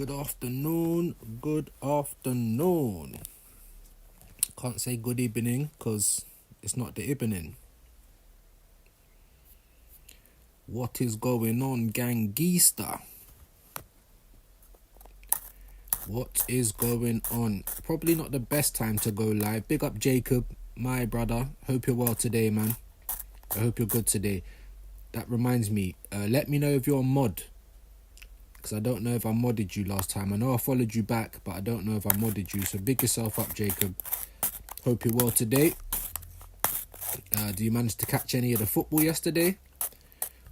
Good afternoon. Good afternoon. Can't say good evening because it's not the evening. What is going on, gangista? What is going on? Probably not the best time to go live. Big up Jacob, my brother. Hope you're well today, man. I hope you're good today. That reminds me, let me know if you're a mod. Because I don't know if I modded you last time. I know I followed you back, but I don't know if I modded you. So big yourself up, Jacob. Hope you're well today. Do you manage to catch any of the football yesterday?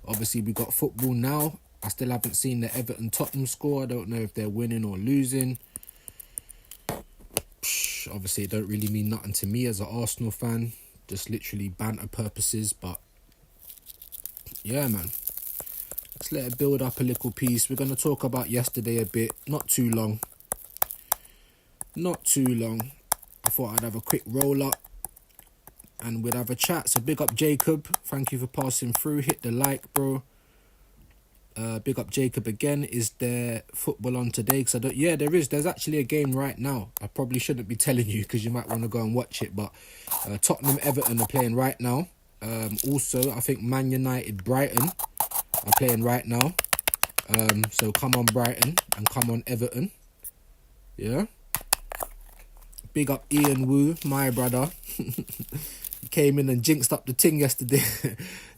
Obviously, we got football now. I still haven't seen the Everton-Tottenham score. I don't know if they're winning or losing. Obviously, it don't really mean nothing to me as an Arsenal fan. Just literally banter purposes. But, yeah, man. Let's let it build up a little piece. We're going to talk about yesterday a bit. Not too long. Not too long. I thought I'd have a quick roll-up. And we'd have a chat. So big up Jacob. Thank you for passing through. Hit the like, bro. Big up Jacob again. Is there football on today? Because I don't. Yeah, there is. There's actually a game right now. I probably shouldn't be telling you because you might want to go and watch it. But Tottenham Everton are playing right now. Also, I think Man United Brighton are playing right now. So come on Brighton and come on Everton. Yeah. Big up Ian Wu, my brother. Came in and jinxed up the ting yesterday.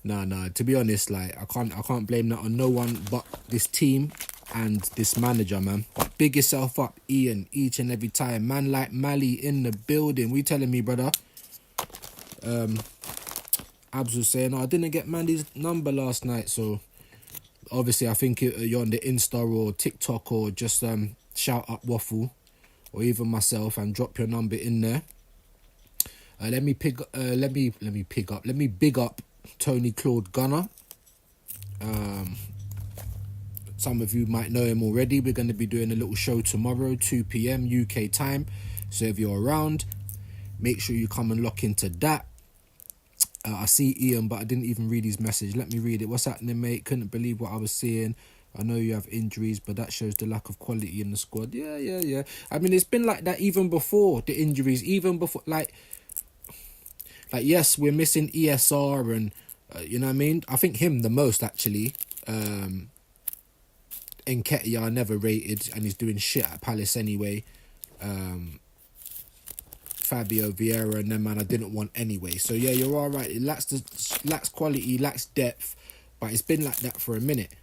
Nah. To be honest, like I can't blame that on no one but this team and this manager, man. But big yourself up, Ian, each and every time. Man like Mali in the building. What you telling me, brother? Abs was saying, I didn't get Mandy's number last night, so obviously I think you're on the Insta or TikTok or just shout up Waffle or even myself and drop your number in there. Let me big up Tony Claude Gunner. Some of you might know him already. We're going to be doing a little show tomorrow, 2 p.m. UK time. So if you're around, make sure you come and lock into that. I see Ian, but I didn't even read his message. Let me read it. What's happening, mate? Couldn't believe what I was seeing. I know you have injuries, but that shows the lack of quality in the squad. Yeah. I mean, it's been like that even before the injuries. Even before, like yes, we're missing ESR and, you know what I mean? I think him the most, actually. Nketiah I never rated, and he's doing shit at Palace anyway. Fabio Vieira and them, man, I didn't want anyway. So, yeah, you're all right. It lacks quality, lacks depth, but it's been like that for a minute.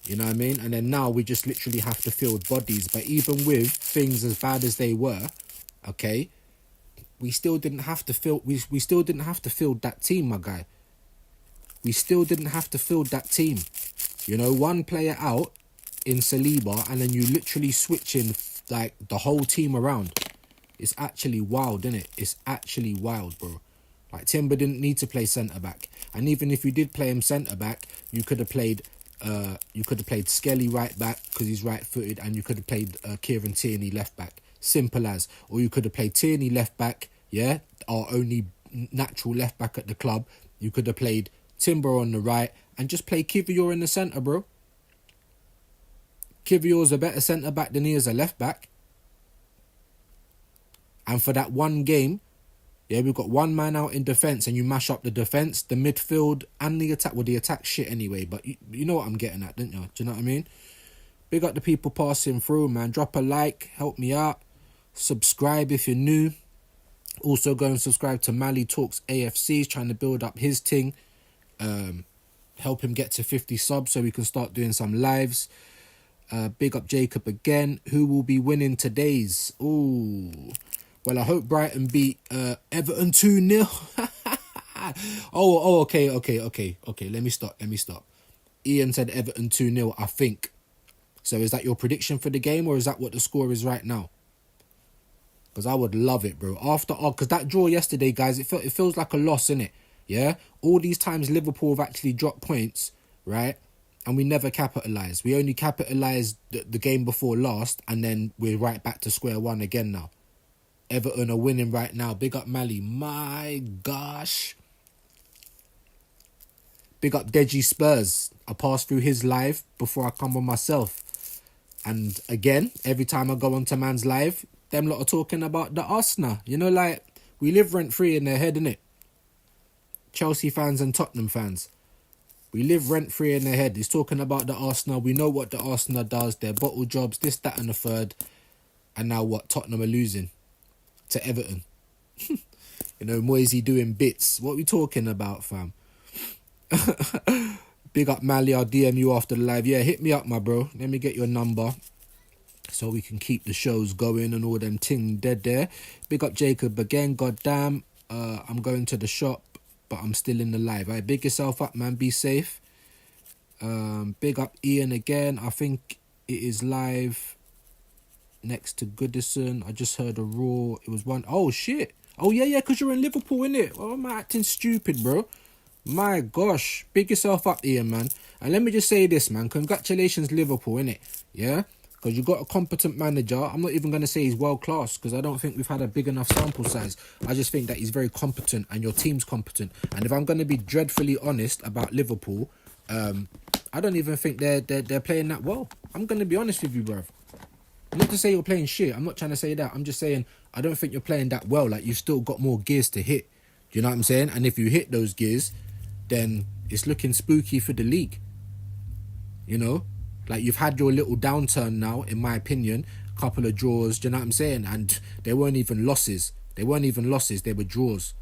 You know what I mean? And then now we just literally have to field bodies. But even with things as bad as they were, okay, we still didn't have to field. We still didn't have to field that team, my guy. We still didn't have to field that team. You know, one player out in Saliba, and then you literally switching like the whole team around. It's actually wild, isn't it? It's actually wild, bro. Like Timber didn't need to play centre back, and even if you did play him centre back, you could have played Skelly right back because he's right footed, and you could have played Kieran Tierney left back. Simple as. Or you could have played Tierney left back, yeah, our only natural left back at the club. You could have played Timber on the right and just play Kivior in the centre, bro. Kivior's a better centre back than he is a left back. And for that one game, yeah, we've got one man out in defence and you mash up the defence, the midfield and the attack. Well, the attack shit anyway, but you know what I'm getting at, don't you? Do you know what I mean? Big up the people passing through, man. Drop a like, help me out. Subscribe if you're new. Also go and subscribe to Mali Talks AFC. He's trying to build up his thing. Help him get to 50 subs so we can start doing some lives. Big up Jacob again. Who will be winning today's? Ooh. Well, I hope Brighton beat Everton 2-0. Okay. Let me stop. Ian said Everton 2-0, I think. So is that your prediction for the game, or is that what the score is right now? Because I would love it, bro. Because that draw yesterday, guys, it feels like a loss, innit? Yeah? All these times Liverpool have actually dropped points, right? And we never capitalise. We only capitalised the game before last, and then we're right back to square one again now. Everton are winning right now. Big up Mali. My gosh. Big up Deji Spurs. I passed through his live before I come on myself. And again, every time I go onto man's live, them lot are talking about the Arsenal. You know, like, we live rent-free in their head, innit? Chelsea fans and Tottenham fans. We live rent-free in their head. He's talking about the Arsenal. We know what the Arsenal does. Their bottle jobs, this, that and the third. And now what? Tottenham are losing to Everton. You know, Moisey doing bits. What are we talking about, fam? Big up Mally, I'll DM you after the live. Yeah, hit me up, my bro. Let me get your number so we can keep the shows going and all them ting dead there. Big up Jacob again. Goddamn, I'm going to the shop, but I'm still in the live. All right, big yourself up, man. Be safe. Big up Ian again. I think it is live next to Goodison. I just heard a roar. It was one. Oh, shit. Oh, yeah, because you're in Liverpool, innit? Well, am I acting stupid, bro? My gosh. Big yourself up, Ian, man. And let me just say this, man. Congratulations, Liverpool, innit? Yeah? Because you got a competent manager. I'm not even going to say he's world-class because I don't think we've had a big enough sample size. I just think that he's very competent and your team's competent. And if I'm going to be dreadfully honest about Liverpool, I don't even think they're playing that well. I'm going to be honest with you, bruv. Not to say you're playing shit. I'm not trying to say that. I'm just saying I don't think you're playing that well. Like, you've still got more gears to hit. Do you know what I'm saying? And if you hit those gears, then it's looking spooky for the league. You know? Like, you've had your little downturn now, in my opinion. A couple of draws, do you know what I'm saying? And they weren't even losses. They weren't even losses. They were draws.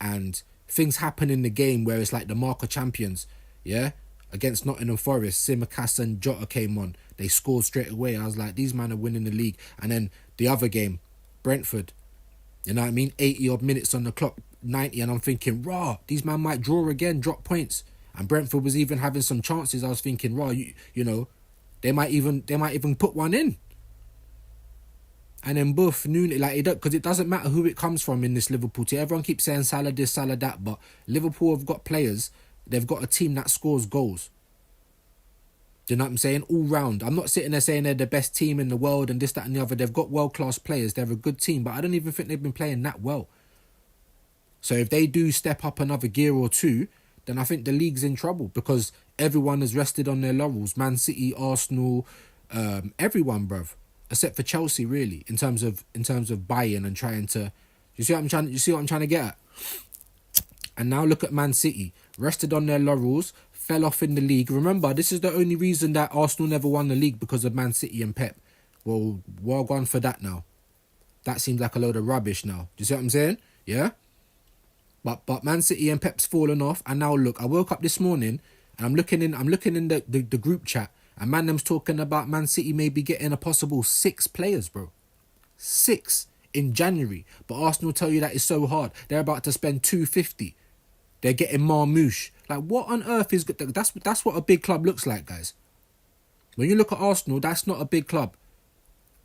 And things happen in the game where it's like the mark of champions. Yeah? Against Nottingham Forest, Tsimikas and Jota came on. They scored straight away. I was like, these men are winning the league. And then the other game, Brentford. You know what I mean? 80 odd minutes on the clock, 90. And I'm thinking, rah, these men might draw again, drop points. And Brentford was even having some chances. I was thinking, rah, you know, they might even put one in. And then Buff, Noon, like, because it doesn't matter who it comes from in this Liverpool team. Everyone keeps saying Salah this, Salah that. But Liverpool have got players. They've got a team that scores goals. Do you know what I'm saying? All round. I'm not sitting there saying they're the best team in the world and this, that and the other. They've got world-class players. They're a good team. But I don't even think they've been playing that well. So if they do step up another gear or two, then I think the league's in trouble because everyone has rested on their laurels. Man City, Arsenal, everyone, bruv. Except for Chelsea, really, in terms of buying and trying to... You see what I'm trying to get at? And now look at Man City. Rested on their laurels, fell off in the league. Remember, this is the only reason that Arsenal never won the league because of Man City and Pep. Well gone for that now. That seems like a load of rubbish now. Do you see what I'm saying? Yeah? But Man City and Pep's fallen off. And now look, I woke up this morning and I'm looking in the group chat. And man them's talking about Man City maybe getting a possible 6 players, bro. 6 in January. But Arsenal tell you that is so hard. They're about to spend 250. They're getting Marmouche. Like, what on earth is... That's what a big club looks like, guys. When you look at Arsenal, that's not a big club.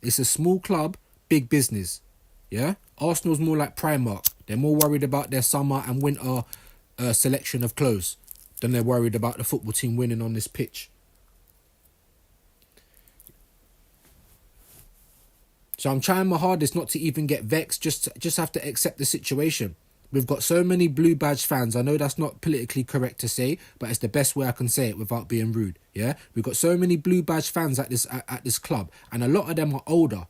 It's a small club, big business. Yeah? Arsenal's more like Primark. They're more worried about their summer and winter selection of clothes than they're worried about the football team winning on this pitch. So I'm trying my hardest not to even get vexed, just have to accept the situation. We've got so many blue badge fans. I know that's not politically correct to say, but it's the best way I can say it without being rude. Yeah, we've got so many blue badge fans at this club, and a lot of them are older.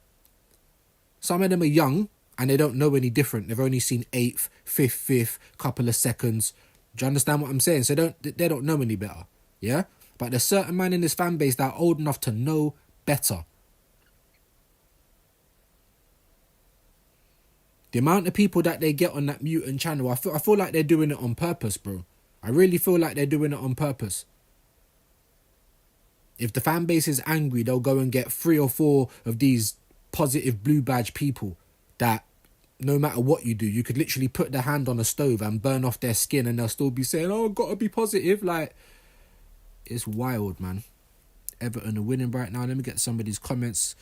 Some of them are young, and they don't know any different. They've only seen 8th, 5th, couple of seconds. Do you understand what I'm saying? So they don't know any better. Yeah, but there's certain men in this fan base that are old enough to know better. The amount of people that they get on that mutant channel, I feel like they're doing it on purpose, bro. I really feel like they're doing it on purpose. If the fan base is angry, they'll go and get 3 or 4 of these positive blue badge people that no matter what you do, you could literally put their hand on a stove and burn off their skin and they'll still be saying, oh, I've got to be positive. Like, it's wild, man. Everton are winning right now. Let me get some of these comments.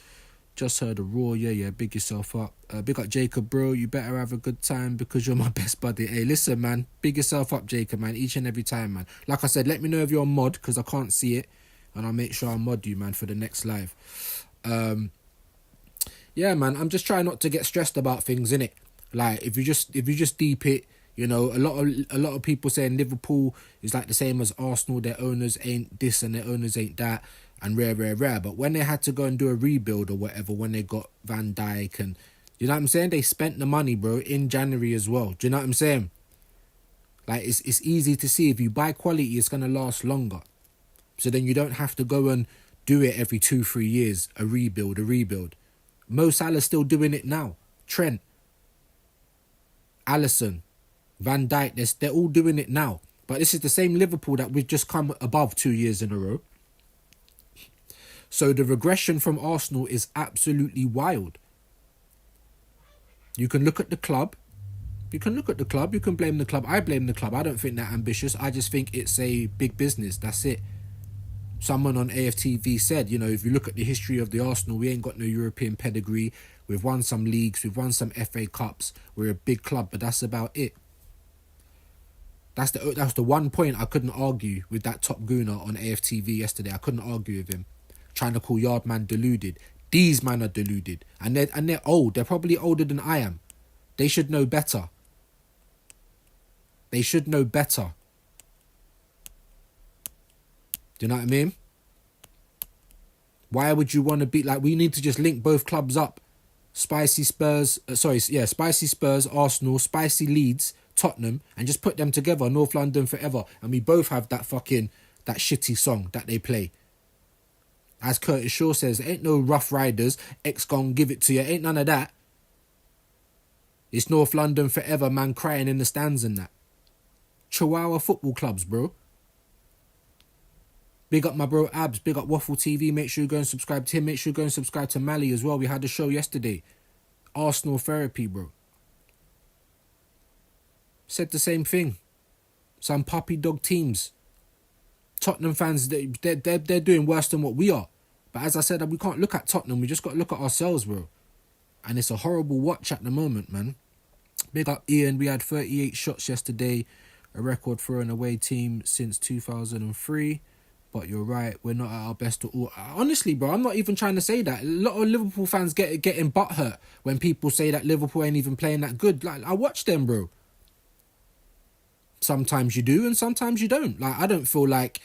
Just heard a roar, yeah, big yourself up. Big up Jacob, bro, you better have a good time because you're my best buddy. Hey, listen, man, big yourself up, Jacob, man, each and every time, man. Like I said, let me know if you're on mod because I can't see it. And I'll make sure I mod you, man, for the next live. Yeah, man, I'm just trying not to get stressed about things, innit? Like, if you just deep it, you know, a lot of people saying Liverpool is like the same as Arsenal. Their owners ain't this and their owners ain't that. and rare. But when they had to go and do a rebuild or whatever, when they got Van Dijk and, you know what I'm saying? They spent the money, bro, in January as well. Do you know what I'm saying? Like, it's easy to see. If you buy quality, it's going to last longer. So then you don't have to go and do it every 2-3 years, a rebuild. Mo Salah's still doing it now. Trent, Alisson, Van Dijk, they're all doing it now. But this is the same Liverpool that we've just come above 2 years in a row. So the regression from Arsenal is absolutely wild. You can look at the club. You can blame the club. I blame the club. I don't think they're ambitious. I just think it's a big business. That's it. Someone on AFTV said, you know, if you look at the history of the Arsenal, we ain't got no European pedigree. We've won some leagues. We've won some FA Cups. We're a big club, but that's about it. That's the one point I couldn't argue with that top gooner on AFTV yesterday. I couldn't argue with him. Trying to call Yardman deluded. These men are deluded. And they're old. They're probably older than I am. They should know better. Do you know what I mean? Why would you want to be like, we need to just link both clubs up. Spicy Spurs, Arsenal, Spicy Leeds, Tottenham, and just put them together, North London forever. And we both have that shitty song that they play. As Curtis Shaw says, ain't no Rough Riders, X gon' give it to you, ain't none of that. It's North London forever, man crying in the stands and that. Chihuahua football clubs, bro. Big up my bro Abs, big up Waffle TV. Make sure you go and subscribe to him. Make sure you go and subscribe to Mally as well. We had a show yesterday. Arsenal therapy, bro. Said the same thing. Some puppy dog teams. Tottenham fans, they're doing worse than what we are. But as I said, we can't look at Tottenham. We just got to look at ourselves, bro. And it's a horrible watch at the moment, man. Big up Ian. We had 38 shots yesterday. A record for an away team since 2003. But you're right, we're not at our best at all. Honestly, bro, I'm not even trying to say that. A lot of Liverpool fans getting butthurt when people say that Liverpool ain't even playing that good. Like, I watch them, bro. Sometimes you do and sometimes you don't. Like, I don't feel like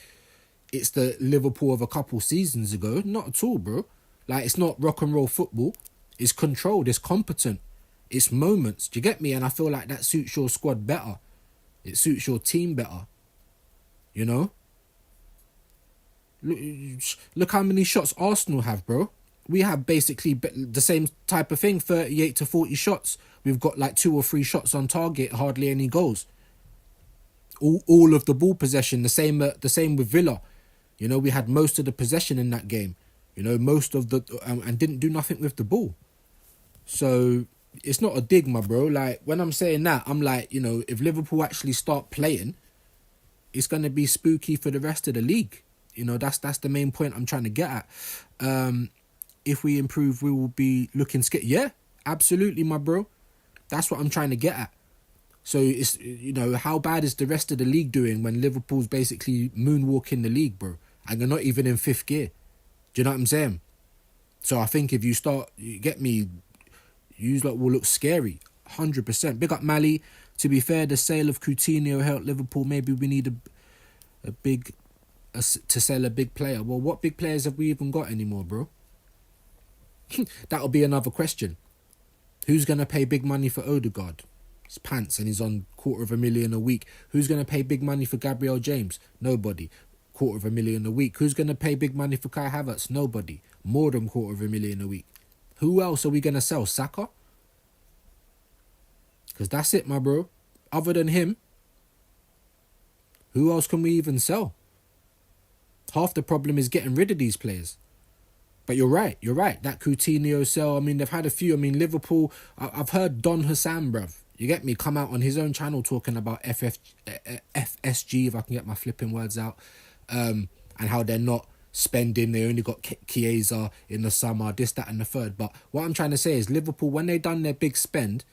it's the Liverpool of a couple seasons ago. Not at all, bro. Like, it's not rock and roll football. It's controlled. It's competent. It's moments. Do you get me? And I feel like that suits your squad better. It suits your team better. You know? Look how many shots Arsenal have, bro. We have basically the same type of thing, 38 to 40 shots. We've got like 2 or 3 shots on target, hardly any goals. All of the ball possession, the same with Villa. You know, we had most of the possession in that game. You know, most of the and didn't do nothing with the ball. So it's not a dig, my bro. Like, when I'm saying that, I'm like, you know, if Liverpool actually start playing, it's gonna be spooky for the rest of the league. You know, that's the main point I'm trying to get at. If we improve, we will be looking scared. Yeah, absolutely, my bro. That's what I'm trying to get at. So, it's, you know, how bad is the rest of the league doing when Liverpool's basically moonwalking the league, bro? And they're not even in 5th gear. Do you know what I'm saying? So I think if you start, you get me, you lot will look scary. 100%. Big up Mally. To be fair, the sale of Coutinho helped Liverpool. Maybe we need to sell a big player. Well, what big players have we even got anymore, bro? That'll be another question. Who's going to pay big money for Odegaard? It's pants and he's on $250,000 a week. Who's going to pay big money for Gabriel James? Nobody. $250,000 a week. Who's going to pay big money for Kai Havertz? Nobody. More than $250,000 a week. Who else are we going to sell? Saka? Because that's it, my bro. Other than him, who else can we even sell? Half the problem is getting rid of these players. But you're right. That Coutinho sell, I mean, they've had a few. I mean, Liverpool, I've heard Don Hassan, bruv. You get me? Come out on his own channel talking about FSG, if I can get my flipping words out, and how they're not spending. They only got Chiesa in the summer, this, that, and the third. But what I'm trying to say is Liverpool, when they done their big spend,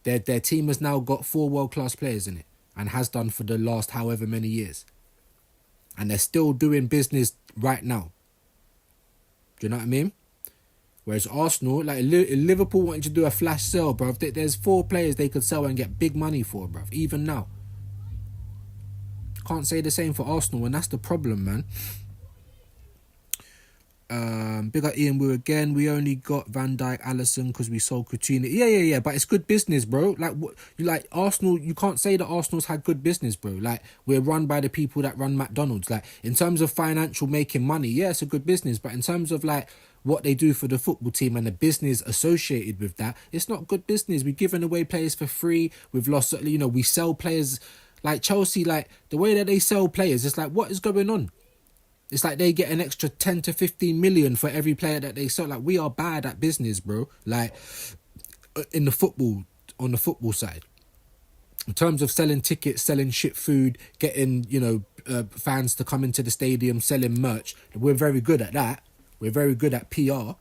their team has now got 4 world-class players in it and has done for the last however many years. And they're still doing business right now. Do you know what I mean? Whereas Arsenal, like Liverpool wanting to do a flash sale, bruv. There's 4 players they could sell and get big money for, bruv. Even now. Can't say the same for Arsenal, and that's the problem, man. Big up Ian Wu again. We only got Van Dijk, Allison because we sold Coutinho. Yeah. But it's good business, bro. Like what you like Arsenal. You can't say that Arsenal's had good business, bro. Like we're run by the people that run McDonald's. Like in terms of financial making money, yeah, it's a good business. But in terms of like what they do for the football team and the business associated with that, it's not good business. We've given away players for free. We've lost. We sell players like Chelsea. Like the way that they sell players, it's like what is going on? It's like they get an extra 10 to 15 million for every player that they sell. Like, we are bad at business, bro. Like, on the football side. In terms of selling tickets, selling shit food, getting, fans to come into the stadium, selling merch. We're very good at that. We're very good at PR.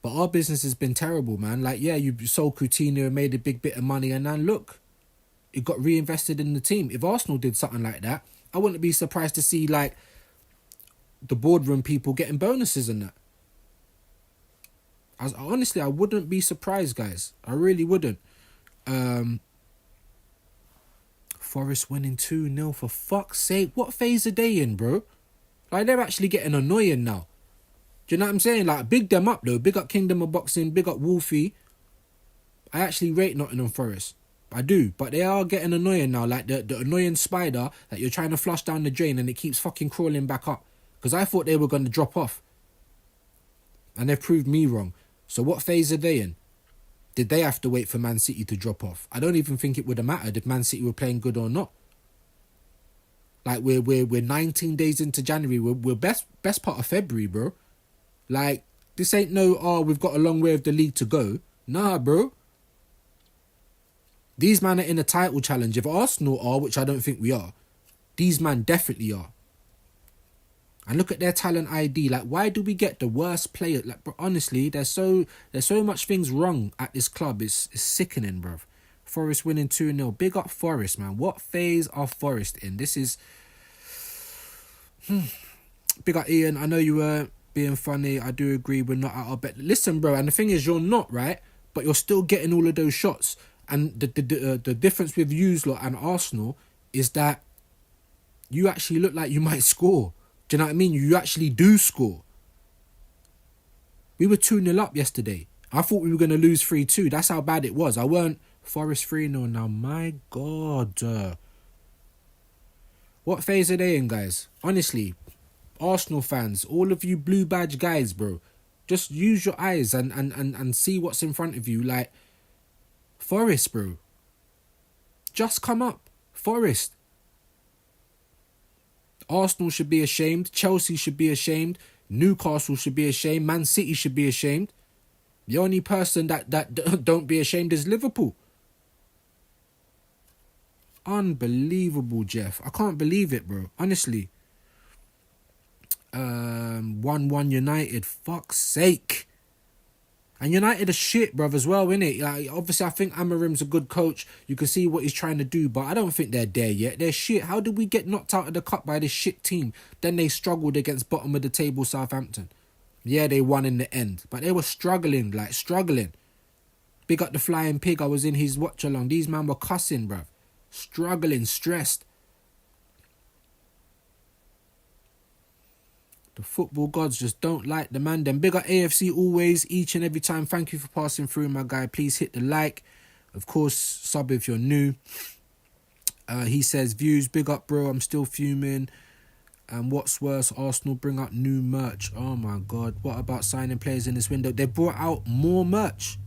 But our business has been terrible, man. Like, yeah, you sold Coutinho and made a big bit of money. And then, look, it got reinvested in the team. If Arsenal did something like that, I wouldn't be surprised to see, like, the boardroom people getting bonuses and that. Honestly, I wouldn't be surprised, guys. I really wouldn't. Forest winning 2-0, for fuck's sake. What phase are they in, bro? Like, they're actually getting annoying now. Do you know what I'm saying? Like, big them up, though. Big up Kingdom of Boxing. Big up Wolfie. I actually rate Nottingham Forest. I do, but they are getting annoying now. Like the annoying spider that you're trying to flush down the drain and it keeps fucking crawling back up. Because I thought they were going to drop off. And they've proved me wrong. So what phase are they in? Did they have to wait for Man City to drop off? I don't even think it would have mattered if Man City were playing good or not. Like we're 19 days into January. We're best part of February, bro. Like this ain't we've got a long way of the league to go. Nah, bro. These men are in a title challenge. If Arsenal are, which I don't think we are, these men definitely are. And look at their talent ID. Like, why do we get the worst player? Like, bro, honestly, there's so much things wrong at this club. It's sickening, bro. Forest winning 2-0. Big up Forest, man. What phase are Forest in? This is... Big up Ian. I know you were being funny. I do agree we're not at our best. Listen, bro, and the thing is, you're not, right? But you're still getting all of those shots. And the difference with you lot and Arsenal is that you actually look like you might score. Do you know what I mean? You actually do score. We were 2-0 up yesterday. I thought we were going to lose 3-2. That's how bad it was. I weren't Forest 3-0 now. My God. What phase are they in, guys? Honestly, Arsenal fans, all of you blue badge guys, bro. Just use your eyes and see what's in front of you. Like, Forest, bro. Just come up. Forest. Arsenal should be ashamed. Chelsea should be ashamed. Newcastle should be ashamed. Man City should be ashamed. The only person that don't be ashamed is Liverpool. Unbelievable, Jeff. I can't believe it, bro. Honestly. 1-1 United. Fuck's sake. And United are shit, bruv, as well, innit? Like, obviously, I think Amarim's a good coach. You can see what he's trying to do, but I don't think they're there yet. They're shit. How did we get knocked out of the cup by this shit team? Then they struggled against bottom of the table Southampton. Yeah, they won in the end, but they were struggling. Big up the Flying Pig. I was in his watch along. These men were cussing, bruv. Struggling, stressed. The football gods just don't like the man. Then big up AFC always, each and every time. Thank you for passing through, my guy. Please hit the like. Of course, sub if you're new. He says, views, big up, bro. I'm still fuming. And what's worse, Arsenal bring out new merch. Oh, my God. What about signing players in this window? They brought out more merch.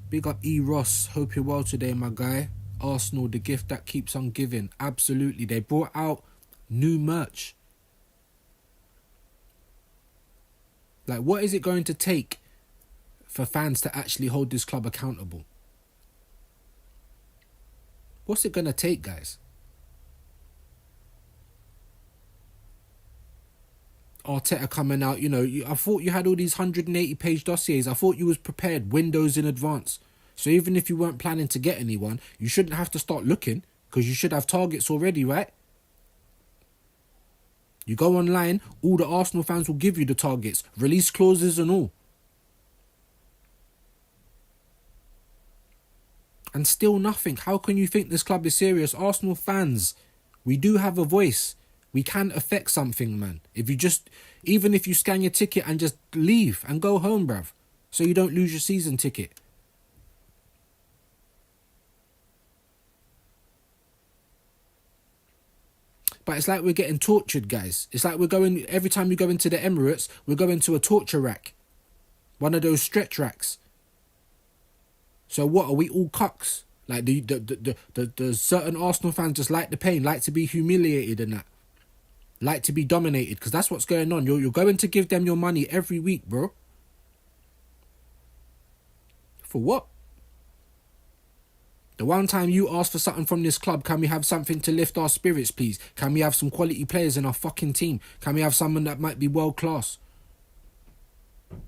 Big up E. Ross. Hope you're well today, my guy. Arsenal, the gift that keeps on giving. Absolutely. They brought out new merch. Like, what is it going to take for fans to actually hold this club accountable? What's it going to take, guys? Arteta coming out, I thought you had all these 180-page dossiers. I thought you was prepared, windows in advance. So even if you weren't planning to get anyone, you shouldn't have to start looking because you should have targets already, right? You go online, all the Arsenal fans will give you the targets, release clauses and all. And still nothing. How can you think this club is serious? Arsenal fans, we do have a voice. We can affect something, man. Even if you scan your ticket and just leave and go home, bruv, so you don't lose your season ticket. But it's like we're getting tortured, guys. It's like every time we go into the Emirates, we're going to a torture rack. One of those stretch racks. So what, are we all cucks? Like the certain Arsenal fans just like the pain, like to be humiliated and that. Like to be dominated, because that's what's going on. You're going to give them your money every week, bro. For what? The one time you ask for something from this club, can we have something to lift our spirits, please? Can we have some quality players in our fucking team? Can we have someone that might be world class?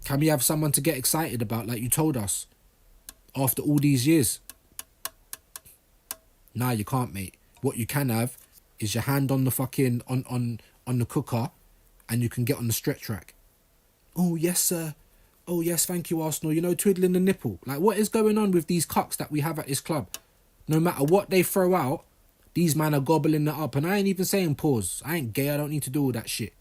Can we have someone to get excited about, like you told us, after all these years? Nah, you can't, mate. What you can have is your hand on the fucking on the cooker, and you can get on the stretch rack. Oh yes, sir. Oh yes, thank you, Arsenal. You know, twiddling the nipple. Like, what is going on with these cucks that we have at this club? No matter what they throw out, these men are gobbling it up. And I ain't even saying pause. I ain't gay. I don't need to do all that shit.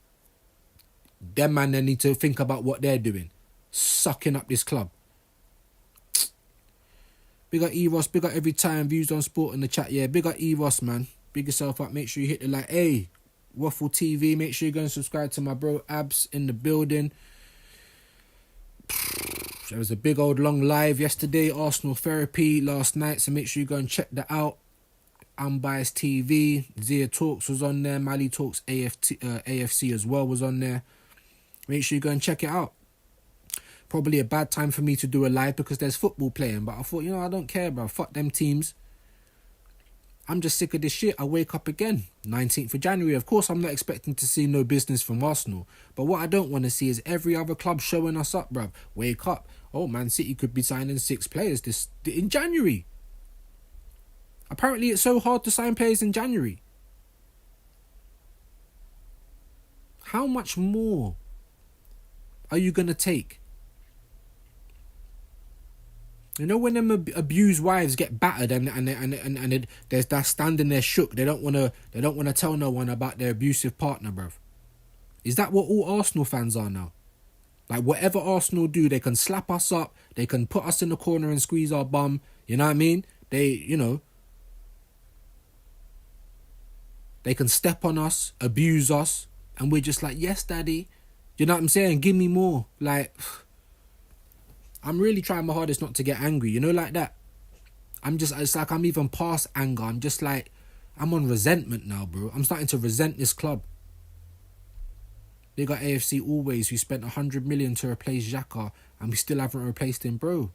Them man, they need to think about what they're doing. Sucking up this club. Big up Eros. Big up Every Time. Views on Sport in the chat. Yeah, big up Eros, man. Big yourself up. Make sure you hit the like. Hey, Waffle TV. Make sure you're going to subscribe to my bro Abs in the building. There was a big old long live yesterday, Arsenal Therapy last night, so make sure you go and check that out. Unbiased TV, Zia Talks was on there, Mali Talks AFC as well was on there. Make sure you go and check it out. Probably a bad time for me to do a live because there's football playing, but I thought, I don't care, bro. Fuck them teams. I'm just sick of this shit. I wake up again. 19th of January. Of course, I'm not expecting to see no business from Arsenal. But what I don't want to see is every other club showing us up, bruv. Wake up. Oh, Man City could be signing 6 players in January. Apparently, it's so hard to sign players in January. How much more are you going to take? You know, when them abused wives get battered and they're standing there shook, they don't want to tell no one about their abusive partner, bruv. Is that what all Arsenal fans are now? Like, whatever Arsenal do, they can slap us up, they can put us in the corner and squeeze our bum. You know what I mean? They can step on us, abuse us, and we're just like, yes, daddy. You know what I'm saying? Give me more. Like, I'm really trying my hardest not to get angry, like that. It's like I'm even past anger. I'm just like, I'm on resentment now, bro. I'm starting to resent this club. They got AFC always, who spent 100 million to replace Xhaka, and we still haven't replaced him, bro.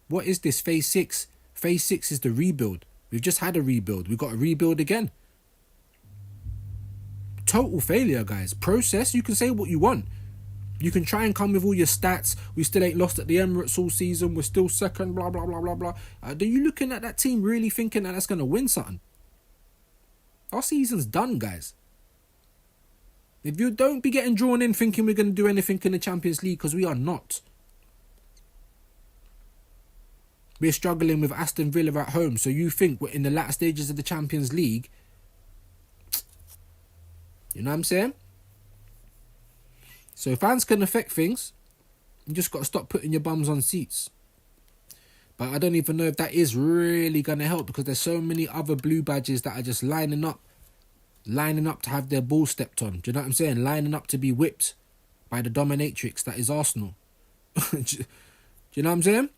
What is this? Phase 6? Phase 6 is the rebuild. We've just had a rebuild. We've got to rebuild again. Total failure, guys. Process, you can say what you want. You can try and come with all your stats. We still ain't lost at the Emirates all season. We're still second, blah, blah, blah, blah, blah. Are you looking at that team really thinking that that's going to win something? Our season's done, guys. If you don't be getting drawn in thinking we're going to do anything in the Champions League, because we are not. We're struggling with Aston Villa at home. So you think we're in the latter stages of the Champions League? You know what I'm saying? So fans can affect things. You just got to stop putting your bums on seats. But I don't even know if that is really going to help, because there's so many other blue badges that are just lining up to have their balls stepped on. Do you know what I'm saying? Lining up to be whipped by the dominatrix that is Arsenal. Do you know what I'm saying?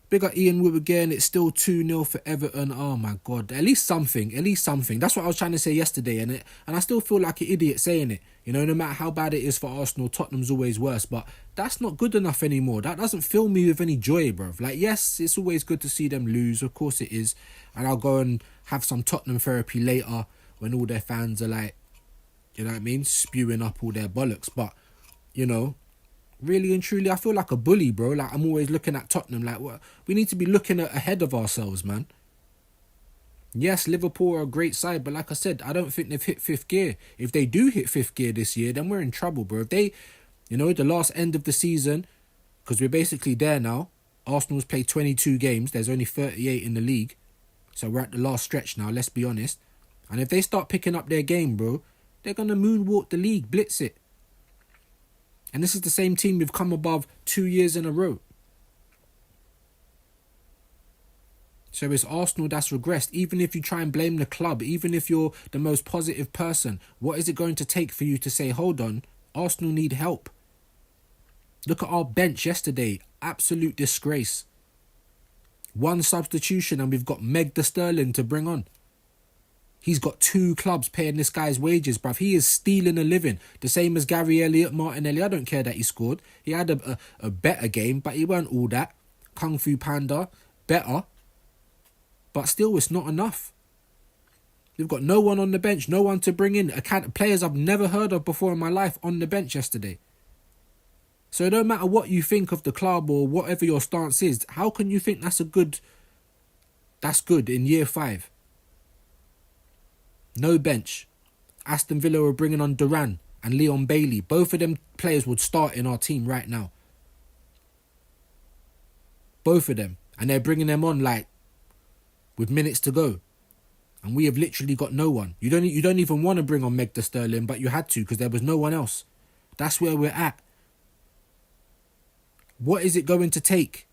Big up Ian Wood again. It's still 2-0 for Everton. Oh my God. At least something. That's what I was trying to say yesterday. And I still feel like an idiot saying it. No matter how bad it is for Arsenal, Tottenham's always worse. But that's not good enough anymore. That doesn't fill me with any joy, bruv. Like, yes, it's always good to see them lose. Of course it is. And I'll go and have some Tottenham therapy later when all their fans are like, you know what I mean, spewing up all their bollocks. But, really and truly, I feel like a bully, bro. Like, I'm always looking at Tottenham like, what? We need to be looking ahead of ourselves, man. Yes, Liverpool are a great side, but like I said, I don't think they've hit 5th gear. If they do hit 5th gear this year, then we're in trouble, bro. If they, the last end of the season, because we're basically there now, Arsenal's played 22 games. There's only 38 in the league. So we're at the last stretch now, let's be honest. And if they start picking up their game, bro, They're going to moonwalk the league, blitz it. And this is the same team we've come above 2 years in a row. So it's Arsenal that's regressed. Even if you try and blame the club, even if you're the most positive person, what is it going to take for you to say, hold on, Arsenal need help? Look at our bench yesterday. Absolute disgrace. One substitution and we've got Meg de Sterling to bring on. He's got 2 clubs paying this guy's wages, bruv. He is stealing a living. The same as Gary Elliott, Martinelli. I don't care that he scored. He had a better game, but he weren't all that. Kung Fu Panda, better. But still, it's not enough. We've got no one on the bench, no one to bring in. Players I've never heard of before in my life on the bench yesterday. So no matter what you think of the club or whatever your stance is, how can you think that's good in year 5? No bench. Aston Villa were bringing on Duran and Leon Bailey. Both of them players would start in our team right now. Both of them. And they're bringing them on like with minutes to go. And we have literally got no one. You don't even want to bring on Meg de Sterling, but you had to because there was no one else. That's where we're at. What is it going to take?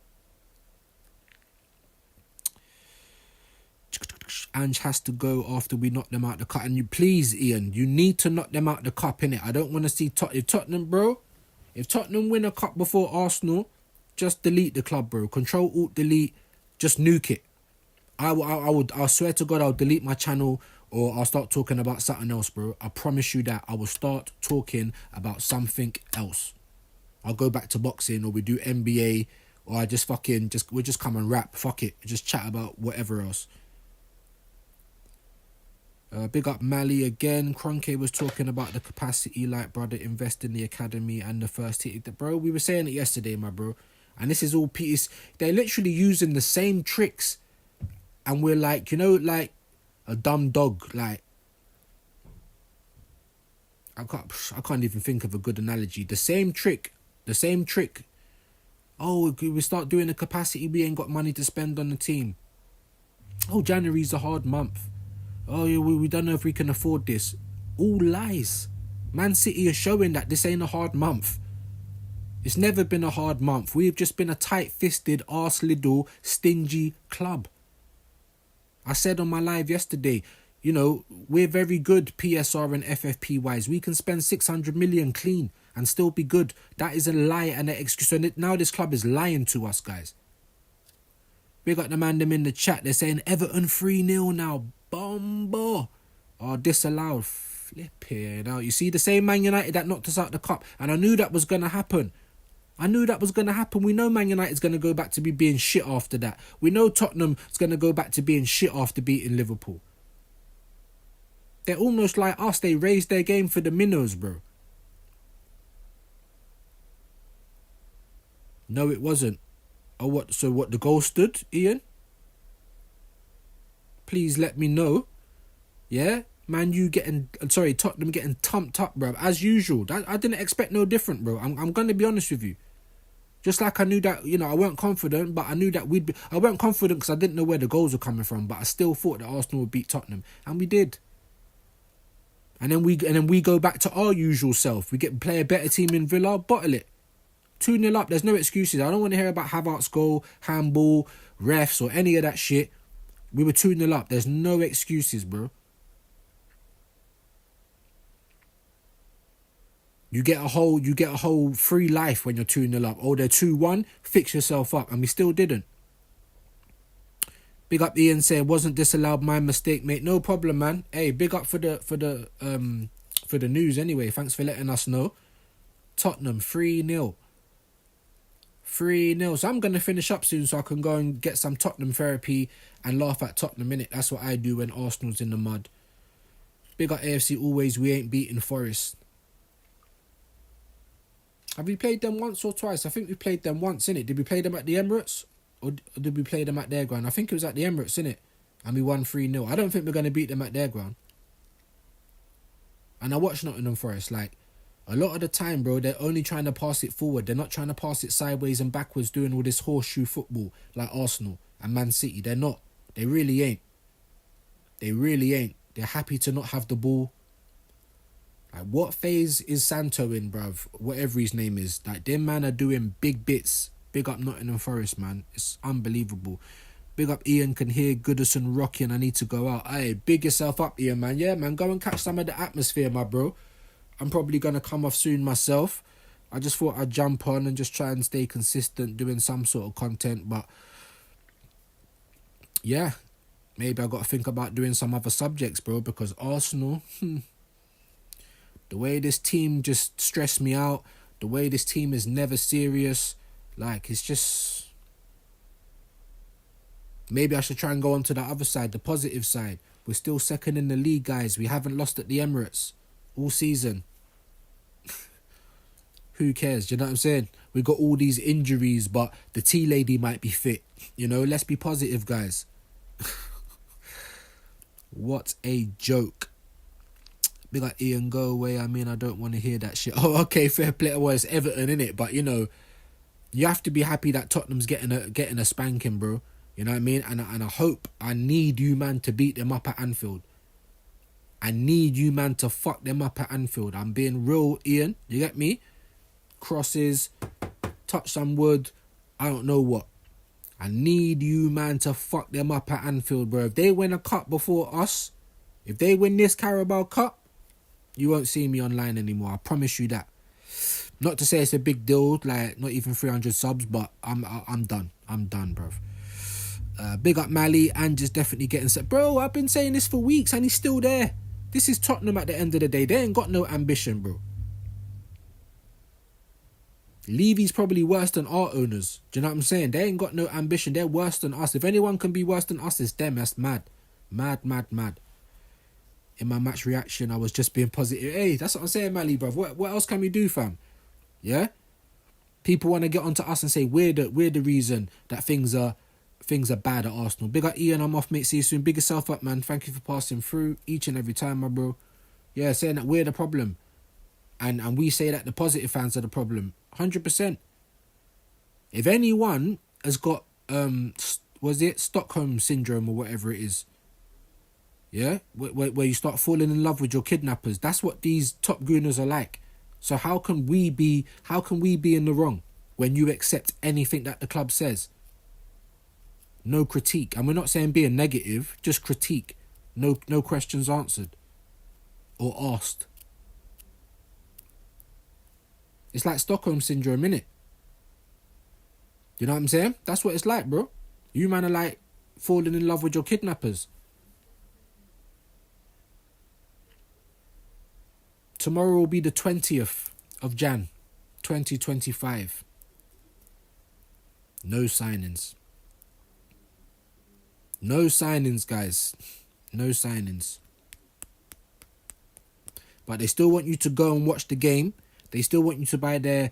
Ange has to go after we knock them out the cup. And you please, Ian, you need to knock them out the cup, innit? I don't want to see Tottenham, bro. If Tottenham win a cup before Arsenal, just delete the club, bro. Control, Alt, delete. Just nuke it. I swear to God, I'll delete my channel or I'll start talking about something else, bro. I promise you that I will start talking about something else. I'll go back to boxing or we do NBA or I just we'll just come and rap. Fuck it. Just chat about whatever else. Big up Mali again. Kroenke was talking about the capacity, like, brother, invest in the academy and the first team. Bro, we were saying it yesterday, my bro. And this is all Peters. They're literally using the same tricks. And we're like, like a dumb dog. Like, I can't even think of a good analogy. The same trick. Oh, we start doing the capacity. We ain't got money to spend on the team. Oh, January's a hard month. Oh, yeah, we don't know if we can afford this. All lies. Man City is showing that this ain't a hard month. It's never been a hard month. We've just been a tight-fisted, arse-little, stingy club. I said on my live yesterday, we're very good PSR and FFP-wise. We can spend 600 million clean and still be good. That is a lie and an excuse. So now this club is lying to us, guys. We got them in the chat. They're saying Everton 3-0 now. Bombo. Oh, disallowed. Flip it. Now, you see the same Man United that knocked us out the cup. And I knew that was going to happen. We know Man United's going to go back to being shit after that. We know Tottenham is going to go back to being shit after beating Liverpool. They're almost like us. They raised their game for the minnows, bro. No, it wasn't. Oh, what? So what, the goal stood, Ian? Please let me know. Yeah? Tottenham getting tumped up, bro. As usual. I didn't expect no different, bro. I'm going to be honest with you. Just like I knew that, I weren't confident, but I knew that I weren't confident because I didn't know where the goals were coming from, but I still thought that Arsenal would beat Tottenham. And we did. And then we go back to our usual self. We play a better team in Villa, bottle it. 2-0 up, there's no excuses. I don't want to hear about Havertz's goal, handball, refs, or any of that shit. We were 2-0 up. There's no excuses, bro. You get a whole free life when you're 2-0 up. Oh, they're 2-1, fix yourself up. And we still didn't. Big up Ian saying, wasn't disallowed, my mistake, mate. No problem, man. Hey, big up for the news anyway. Thanks for letting us know. Tottenham 3-0. 3-0. So I'm going to finish up soon so I can go and get some Tottenham therapy and laugh at Tottenham, innit? That's what I do when Arsenal's in the mud. Big up AFC always, we ain't beating Forest. Have we played them once or twice? I think we played them once, innit? Did we play them at the Emirates? Or did we play them at their ground? I think it was at the Emirates, innit? And we won 3-0. I don't think we're going to beat them at their ground. And I watched Nottingham Forest, like, a lot of the time, bro, they're only trying to pass it forward. They're not trying to pass it sideways and backwards, doing all this horseshoe football like Arsenal and Man City. They're not. They really ain't. They're happy to not have the ball. Like, what phase is Santo in, bruv? Whatever his name is. Like, them man are doing big bits. Big up Nottingham Forest, man. It's unbelievable. Big up Ian can hear Goodison rocking. I need to go out. Hey, big yourself up, Ian, man. Yeah, man. Go and catch some of the atmosphere, my bro. I'm probably going to come off soon myself. I just thought I'd jump on and just try and stay consistent doing some sort of content. But, yeah, maybe I got to think about doing some other subjects, bro. Because Arsenal, the way this team just stressed me out, the way this team is never serious, like, it's just... Maybe I should try and go on to the other side, the positive side. We're still second in the league, guys. We haven't lost at the Emirates all season. Who cares? Do you know what I'm saying? We got all these injuries, but the tea lady might be fit. You know, let's be positive, guys. What a joke. Big like Ian, go away. I mean, I don't want to hear that shit. Oh, okay, fair play. Well, it's Everton, innit? But, you know, you have to be happy that Tottenham's getting a spanking, bro. You know what I mean? And I hope, I need you, man, to beat them up at Anfield. I need you, man, to fuck them up at Anfield. I'm being real, Ian. You get me? Crosses, touch some wood, I don't know what. I need you, man, to fuck them up at Anfield, bro. If they win a cup before us, if they win this Carabao Cup, you won't see me online anymore. I promise you that. Not to say it's a big deal, like not even 300 subs, but I'm done. I'm done, bro. Big up Mali and just definitely getting set. Bro, I've been saying this for weeks and he's still there. This is Tottenham at the end of the day. They ain't got no ambition, bro. Levy's probably worse than our owners. Do you know what I'm saying? They ain't got no ambition. They're worse than us. If anyone can be worse than us, it's them. That's mad. Mad. In my match reaction, I was just being positive. Hey, that's what I'm saying, Mali, bro. What else can we do, fam? Yeah? People want to get onto us and say we're the reason that things are bad at Arsenal. Big up Ian, I'm off, mate. See you soon. Big yourself up, man. Thank you for passing through each and every time, my bro. Yeah, saying that we're the problem. And we say that the positive fans are the problem. 100%. If anyone has got, was it Stockholm Syndrome or whatever it is, yeah? Where you start falling in love with your kidnappers. That's what these top gooners are like. So how can we be in the wrong when you accept anything that the club says? No critique. And we're not saying being negative, just critique. No questions answered or asked. It's like Stockholm Syndrome, innit? You know what I'm saying? That's what it's like, bro. You man are like falling in love with your kidnappers. Tomorrow will be the 20th of Jan, 2025. No signings. No signings, guys. No signings. But they still want you to go and watch the game. They still want you to buy their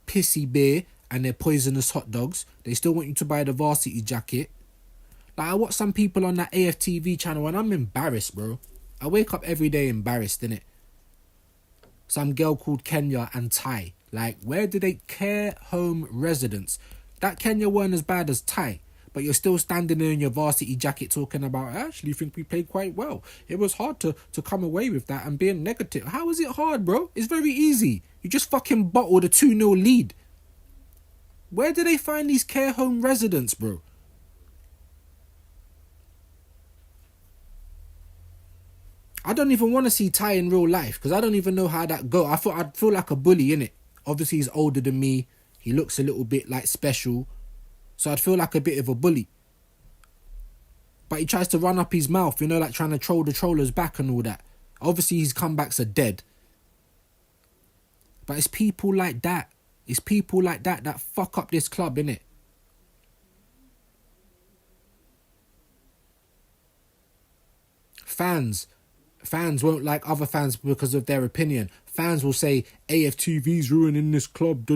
pissy beer and their poisonous hot dogs. They still want you to buy the varsity jacket. Like, I watch some people on that AFTV channel and I'm embarrassed, bro. I wake up every day embarrassed, innit? Some girl called Kenya and Ty. Like, where do they care home residents? That Kenya weren't as bad as Ty. But you're still standing there in your varsity jacket talking about, I actually think we played quite well. It was hard to come away with that and being negative. How is it hard, bro? It's very easy. You just fucking bottled a 2-0 lead. Where do they find these care home residents, bro? I don't even want to see Ty in real life because I don't even know how that go. I'd feel like a bully, innit? Obviously, he's older than me. He looks a little bit like special. So I'd feel like a bit of a bully. But he tries to run up his mouth, you know, like trying to troll the trollers back and all that. Obviously, his comebacks are dead. But it's people like that. It's people like that fuck up this club, innit? Fans won't like other fans because of their opinion. Fans will say AFTV's ruining this club,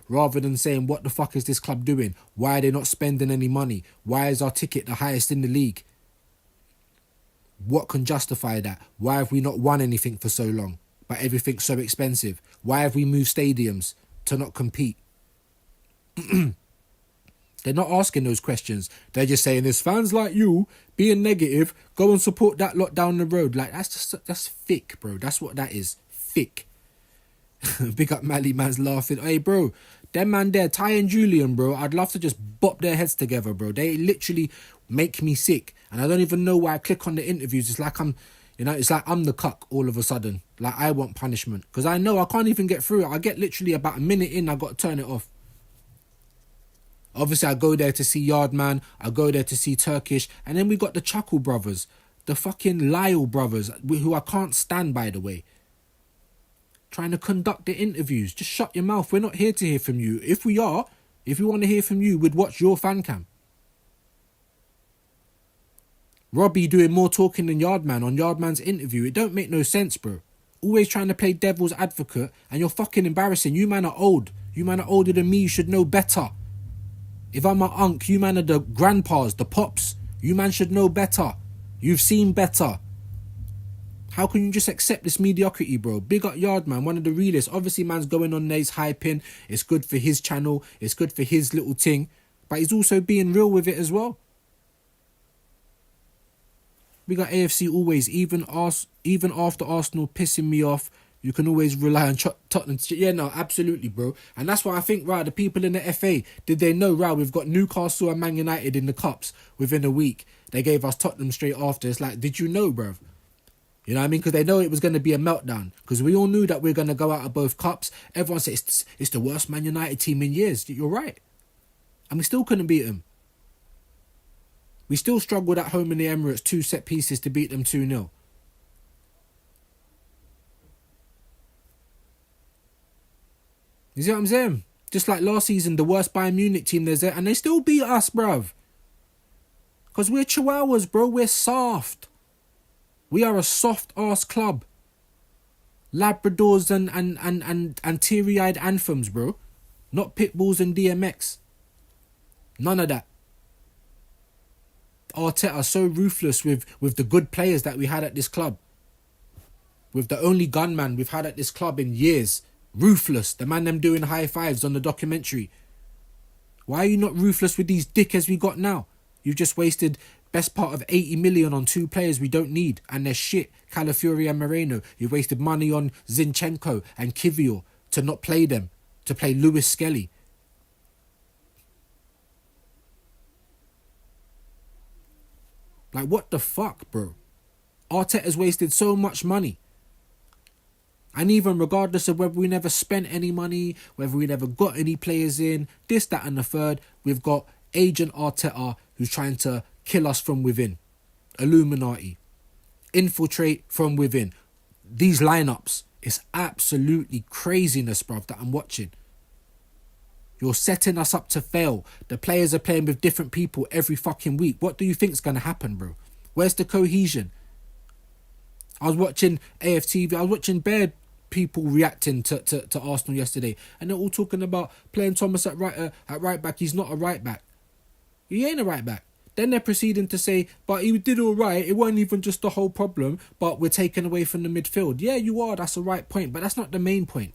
rather than saying what the fuck is this club doing? Why are they not spending any money? Why is our ticket the highest in the league? What can justify that? Why have we not won anything for so long, but everything's so expensive? Why have we moved stadiums to not compete? They're not asking those questions. They're just saying, there's fans like you being negative, go and support that lot down the road. Like, that's thick, bro. That's what that is. Thick. Big up Mally man's laughing. Hey, bro, them man there, Ty and Julian, bro, I'd love to just bop their heads together, bro. They literally make me sick. And I don't even know why I click on the interviews. It's like it's like I'm the cuck all of a sudden. Like, I want punishment. Because I know I can't even get through it. I get literally about a minute in, I got to turn it off. Obviously, I go there to see Yardman. I go there to see Turkish. And then we got the Chuckle brothers. The fucking Lyle brothers, who I can't stand, by the way. Trying to conduct the interviews. Just shut your mouth. We're not here to hear from you. If we want to hear from you, we'd watch your fan cam. Robbie doing more talking than Yardman on Yardman's interview. It don't make no sense, bro. Always trying to play devil's advocate. And you're fucking embarrassing. You man are old. You man are older than me. You should know better. If I'm an unk, you man are the grandpas, the pops. You man should know better. You've seen better. How can you just accept this mediocrity, bro? Big up Yardman, one of the realest. Obviously, man's going on there, he's hyping. It's good for his channel. It's good for his little thing. But he's also being real with it as well. We got AFC always, even after Arsenal pissing me off, you can always rely on Tottenham. Yeah, no, absolutely, bro. And that's why I think, right, the people in the FA, did they know, right, we've got Newcastle and Man United in the cups within a week. They gave us Tottenham straight after. It's like, did you know, bro? You know what I mean? Because they know it was going to be a meltdown. Because we all knew that we are going to go out of both cups. Everyone said it's the worst Man United team in years. You're right. And we still couldn't beat them. We still struggled at home in the Emirates, 2 set pieces to beat them 2-0. You see what I'm saying? Just like last season, the worst Bayern Munich team there's there. And they still beat us, bruv. Because we're chihuahuas, bro. We're soft. We are a soft-ass club. Labradors and teary-eyed anthems, bro. Not Pitbulls and DMX. None of that. Arteta so ruthless with the good players that we had at this club. With the only gunman we've had at this club in years. Ruthless. The man them doing high fives on the documentary. Why are you not ruthless with these dickheads we got now? You've just wasted best part of 80 million on 2 players we don't need. And they're shit. Calafiori and Moreno. You wasted money on Zinchenko and Kivior to not play them. To play Lewis Skelly. Like, what the fuck, bro? Arteta's wasted so much money. And even regardless of whether we never spent any money, whether we never got any players in, this, that and the third, we've got Agent Arteta who's trying to kill us from within. Illuminati. Infiltrate from within. These lineups, it's absolutely craziness, bruv, that I'm watching. You're setting us up to fail. The players are playing with different people every fucking week. What do you think's going to happen, bro? Where's the cohesion? I was watching AFTV. I was watching bare people reacting to Arsenal yesterday. And they're all talking about playing Thomas at right back. He's not a right back. He ain't a right back. Then they're proceeding to say, but he did all right. It wasn't even just the whole problem. But we're taken away from the midfield. Yeah, you are. That's the right point. But that's not the main point.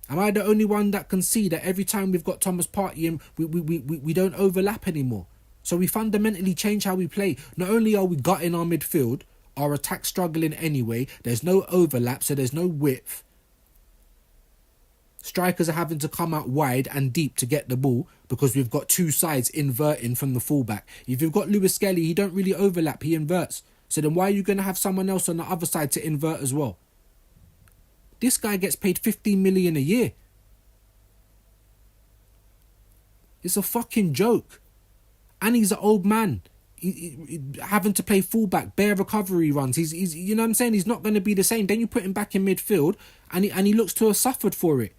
Am I the only one that can see that every time we've got Thomas Partey and we don't overlap anymore? So we fundamentally change how we play. Not only are we gutting our midfield, our attack struggling anyway. There's no overlap, so there's no width. Strikers are having to come out wide and deep to get the ball because we've got 2 sides inverting from the fullback. If you've got Lewis Skelly, he don't really overlap, he inverts. So then why are you going to have someone else on the other side to invert as well? This guy gets paid 15 million a year. It's a fucking joke. And he's an old man. He having to play fullback, bare recovery runs. He's you know what I'm saying? He's not going to be the same. Then you put him back in midfield and he looks to have suffered for it.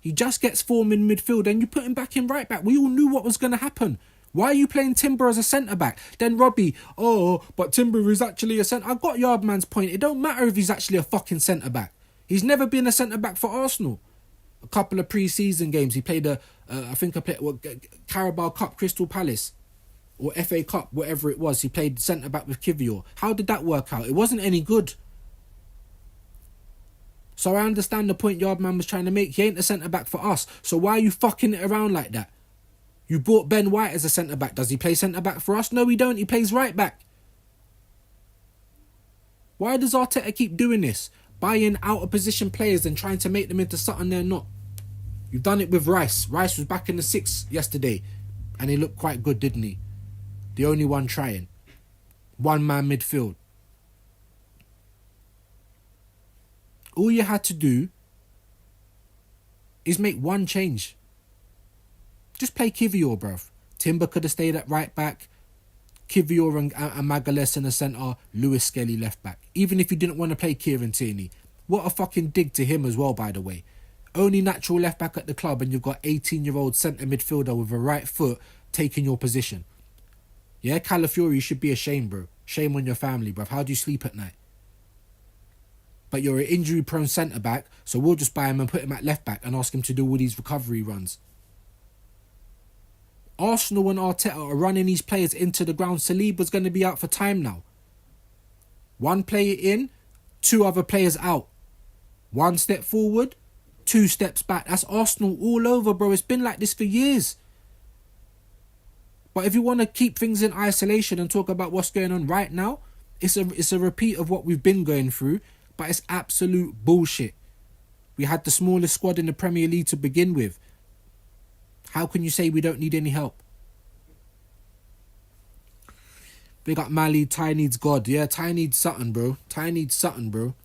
He just gets form in midfield and you put him back in right back. We all knew what was going to happen. Why are you playing Timber as a centre-back? Then Robbie, but Timber is actually a centre. I got Yardman's point. It don't matter if he's actually a fucking centre-back. He's never been a centre-back for Arsenal. A couple of pre-season games. He played Carabao Cup, Crystal Palace. Or FA Cup, whatever it was. He played centre-back with Kivior. How did that work out? It wasn't any good. So I understand the point Yardman was trying to make. He ain't a centre-back for us. So why are you fucking it around like that? You bought Ben White as a centre-back. Does he play centre-back for us? No, he don't. He plays right-back. Why does Arteta keep doing this? Buying out-of-position players and trying to make them into something they're not. You've done it with Rice. Rice was back in the six yesterday. And he looked quite good, didn't he? The only one trying. One-man midfield. All you had to do is make one change. Just play Kivior, bruv. Timber could have stayed at right back. Kivior and Magalhaes in the centre. Lewis Skelly left back. Even if you didn't want to play Kieran Tierney. What a fucking dig to him as well, by the way. Only natural left back at the club, and you've got 18-year-old centre midfielder with a right foot taking your position. Yeah, Calafiori, you should be ashamed, bro. Shame on your family, bruv. How do you sleep at night? But you're an injury-prone centre-back, so we'll just buy him and put him at left-back and ask him to do all these recovery runs. Arsenal and Arteta are running these players into the ground. Saliba's going to be out for time now. One player in, two other players out. One step forward, two steps back. That's Arsenal all over, bro. It's been like this for years. But if you want to keep things in isolation and talk about what's going on right now, it's a repeat of what we've been going through. But it's absolute bullshit. We had the smallest squad in the Premier League to begin with. How can you say we don't need any help? Big up Mali, Ty needs God. Yeah, Ty needs something, bro. Ty needs something, bro.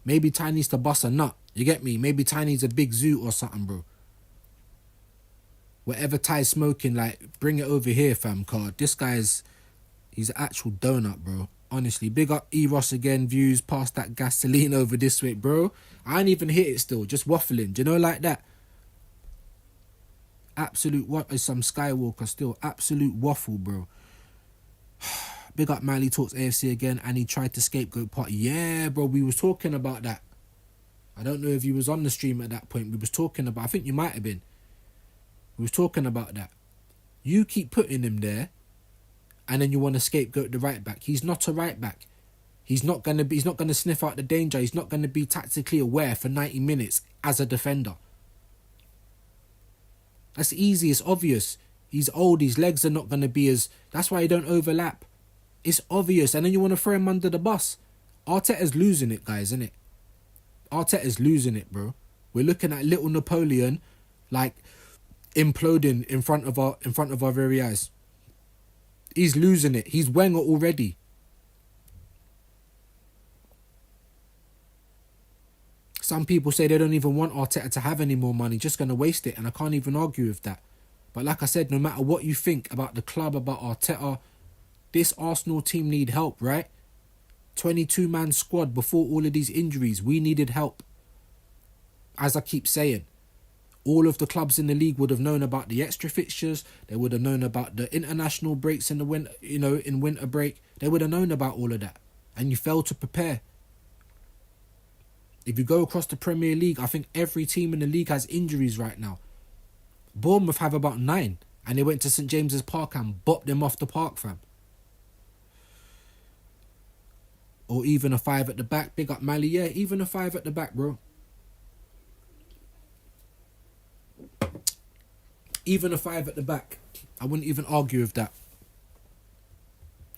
Maybe Ty needs to bust a nut. You get me? Maybe Ty needs a big zoo or something, bro. Whatever Ty's smoking, like, bring it over here, fam, card. This guy's... He's an actual donut, bro. Honestly, big up E-Ross again, views, pass that gasoline over this way, bro. I ain't even hit it still, just waffling, do you know, like that? Absolute, what is some Skywalker still? Absolute waffle, bro. Big up Miley Talks AFC again, and he tried to scapegoat party. Yeah, bro, we was talking about that. I don't know if you was on the stream at that point. We was talking about, I think you might have been. We was talking about that. You keep putting him there, and then you want to scapegoat the right back. He's not a right back. He's not gonna sniff out the danger. He's not gonna be tactically aware for 90 minutes as a defender. That's easy, it's obvious. He's old, his legs are not gonna be as... That's why he don't overlap. It's obvious, and then you want to throw him under the bus. Arteta's losing it, guys, isn't it? Arteta's losing it, bro. We're looking at little Napoleon, like, imploding in front of our very eyes. He's losing it. He's Wenger already. Some people say they don't even want Arteta to have any more money, just going to waste it, and I can't even argue with that. But like I said, no matter what you think about the club, about Arteta, this Arsenal team need help, right? 22-man squad before all of these injuries. We needed help. As I keep saying, all of the clubs in the league would have known about the extra fixtures. They would have known about the international breaks in the winter, in winter break. They would have known about all of that. And you failed to prepare. If you go across the Premier League, I think every team in the league has injuries right now. Bournemouth have about 9. And they went to St James's Park and bopped them off the park, fam. Or even a 5 at the back. Big up Mali. Yeah, even a 5 at the back, bro. Even a 5 at the back. I wouldn't even argue with that.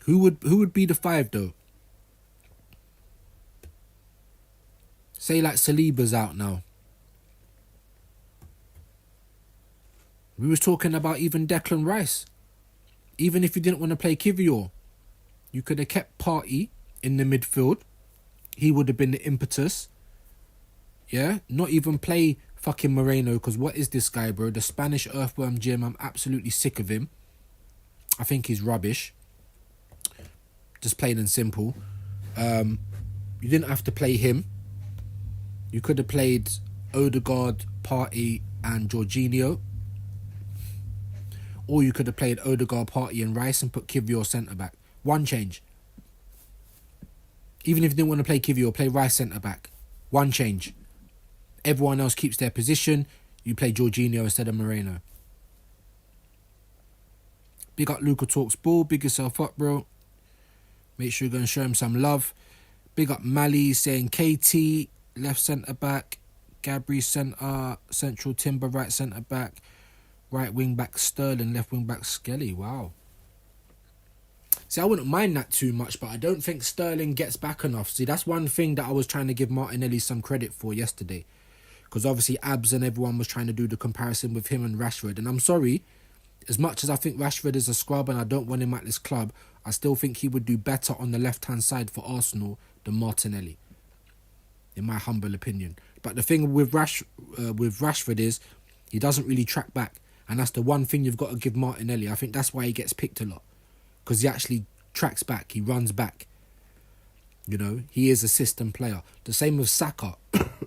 Who would be the 5 though? Say like Saliba's out now. We was talking about even Declan Rice. Even if you didn't want to play Kivior, you could have kept Partey in the midfield. He would have been the impetus. Yeah? Not even play fucking Moreno, because what is this guy, bro? The Spanish earthworm Jim. I'm absolutely sick of him. I think he's rubbish. Just plain and simple. You didn't have to play him. You could have played Odegaard, Partey and Jorginho. Or you could have played Odegaard, Partey and Rice and put Kivior centre-back. One change. Even if you didn't want to play Kivior, play Rice centre-back. One change. Everyone else keeps their position. You play Jorginho instead of Moreno. Big up Luca Talks Ball. Big yourself up, bro. Make sure you're going to show him some love. Big up Mali saying KT, left centre-back. Gabri centre, central Timber, right centre-back. Right wing back Sterling, left wing back Skelly. Wow. See, I wouldn't mind that too much, but I don't think Sterling gets back enough. See, that's one thing that I was trying to give Martinelli some credit for yesterday. Because obviously Abs and everyone was trying to do the comparison with him and Rashford. And I'm sorry, as much as I think Rashford is a scrub and I don't want him at this club, I still think he would do better on the left-hand side for Arsenal than Martinelli, in my humble opinion. But the thing with Rashford is he doesn't really track back. And that's the one thing you've got to give Martinelli. I think that's why he gets picked a lot. Because he actually tracks back. He runs back. You know, he is a system player. The same with Saka.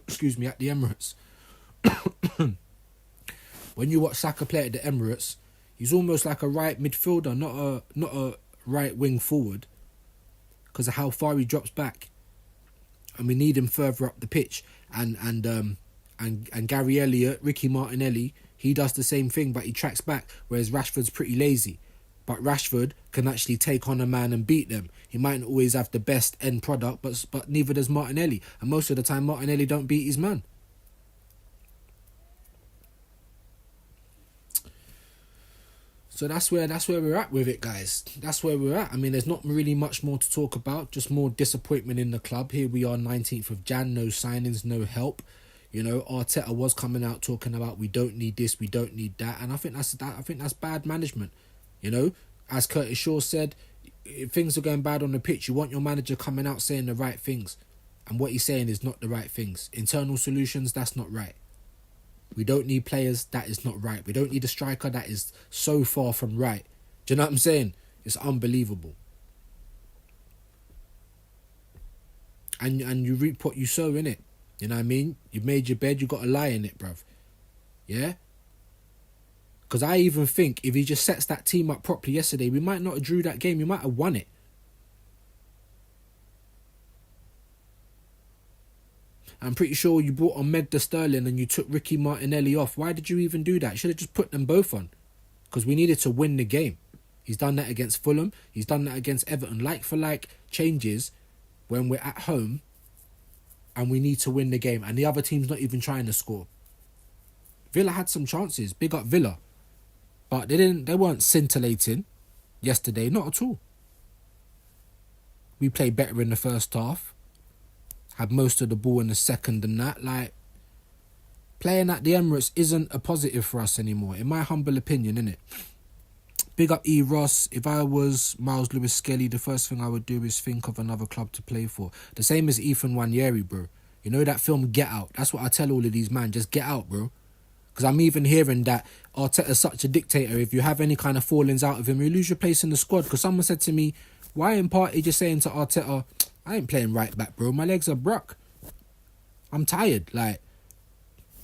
Excuse me, at the Emirates. When you watch Saka play at the Emirates, he's almost like a right midfielder, not a right wing forward, because of how far he drops back. And we need him further up the pitch. And Gary Elliott, Ricky Martinelli, he does the same thing, but he tracks back, whereas Rashford's pretty lazy. But Rashford can actually take on a man and beat them. He might not always have the best end product, but neither does Martinelli. And most of the time, Martinelli don't beat his man. So that's where we're at with it, guys. That's where we're at. I mean, there's not really much more to talk about. Just more disappointment in the club. Here we are, 19th of Jan. No signings, no help. You know, Arteta was coming out talking about we don't need this, we don't need that, and I think that's bad management. You know, as Curtis Shaw said, if things are going bad on the pitch, you want your manager coming out saying the right things, and what he's saying is not the right things. Internal solutions, that's not right. We don't need players, that is not right. We don't need a striker, that is so far from right. Do you know what I'm saying? It's unbelievable. And you reap what you sow, innit? You know what I mean? You made your bed, you got to lie in it, bruv. Yeah? Because I even think if he just sets that team up properly yesterday, we might not have drew that game. We might have won it. I'm pretty sure you brought on Meg de Sterling and you took Ricky Martinelli off. Why did you even do that? You should have just put them both on. Because we needed to win the game. He's done that against Fulham. He's done that against Everton. Like for like changes when we're at home and we need to win the game. And the other team's not even trying to score. Villa had some chances. Big up Villa. But they weren't scintillating yesterday. Not at all. We played better in the first half. Had most of the ball in the second and that. Like, playing at the Emirates isn't a positive for us anymore. In my humble opinion, innit? Big up E. Ross. If I was Miles Lewis Skelly, the first thing I would do is think of another club to play for. The same as Ethan Nwaneri, bro. You know that film Get Out? That's what I tell all of these man. Just get out, bro. Because I'm even hearing that Arteta's such a dictator. If you have any kind of fallings out of him, you lose your place in the squad. Because someone said to me, why in Partey just saying to Arteta, I ain't playing right back, bro. My legs are broke. I'm tired. Like,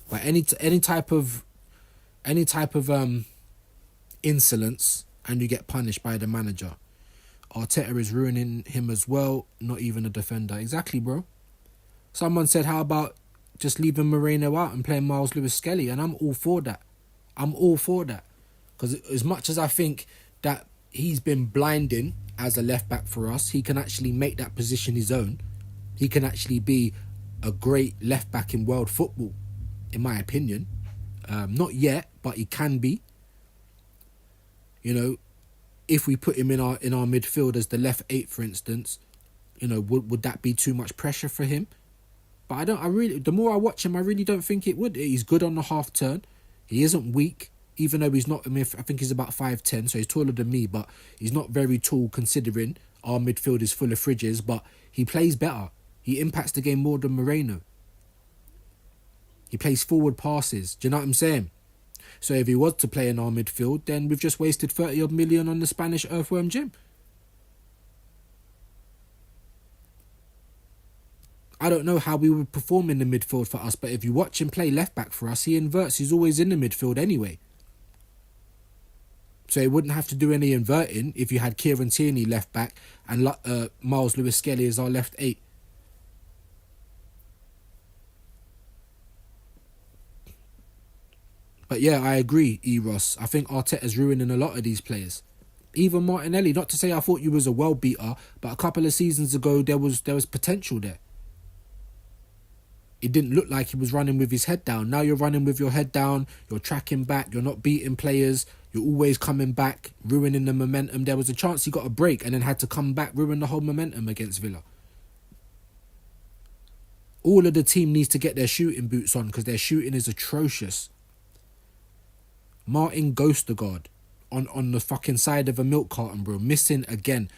but any type of insolence and you get punished by the manager. Arteta is ruining him as well. Not even a defender. Exactly, bro. Someone said, how about just leaving Moreno out and playing Miles Lewis Skelly? And I'm all for that. Because as much as I think that he's been blinding as a left back for us, he can actually make that position his own. He can actually be a great left back in world football, in my opinion. Not yet, but he can be. You know, if we put him in our midfield as the left 8, for instance, you know, would that be too much pressure for him? But the more I watch him, I really don't think it would. He's good on the half turn. He isn't weak, even though he's not, I think he's about 5'10", so he's taller than me, but he's not very tall considering our midfield is full of fridges, but he plays better. He impacts the game more than Moreno. He plays forward passes. Do you know what I'm saying? So if he was to play in our midfield, then we've just wasted 30 odd million on the Spanish earthworm gym. I don't know how we would perform in the midfield for us, but if you watch him play left back for us, he inverts. He's always in the midfield anyway. So he wouldn't have to do any inverting if you had Kieran Tierney left back and Miles Lewis Skelly as our left 8. But yeah, I agree, E-Ross. I think Arteta's ruining a lot of these players. Even Martinelli, not to say I thought you was a well-beater, but a couple of seasons ago there was potential there. It didn't look like he was running with his head down. Now you're running with your head down. You're tracking back. You're not beating players. You're always coming back, ruining the momentum. There was a chance he got a break and then had to come back, ruin the whole momentum against Villa. All of the team needs to get their shooting boots on because their shooting is atrocious. Martin Ghostergaard on the fucking side of a milk carton, bro. Missing again.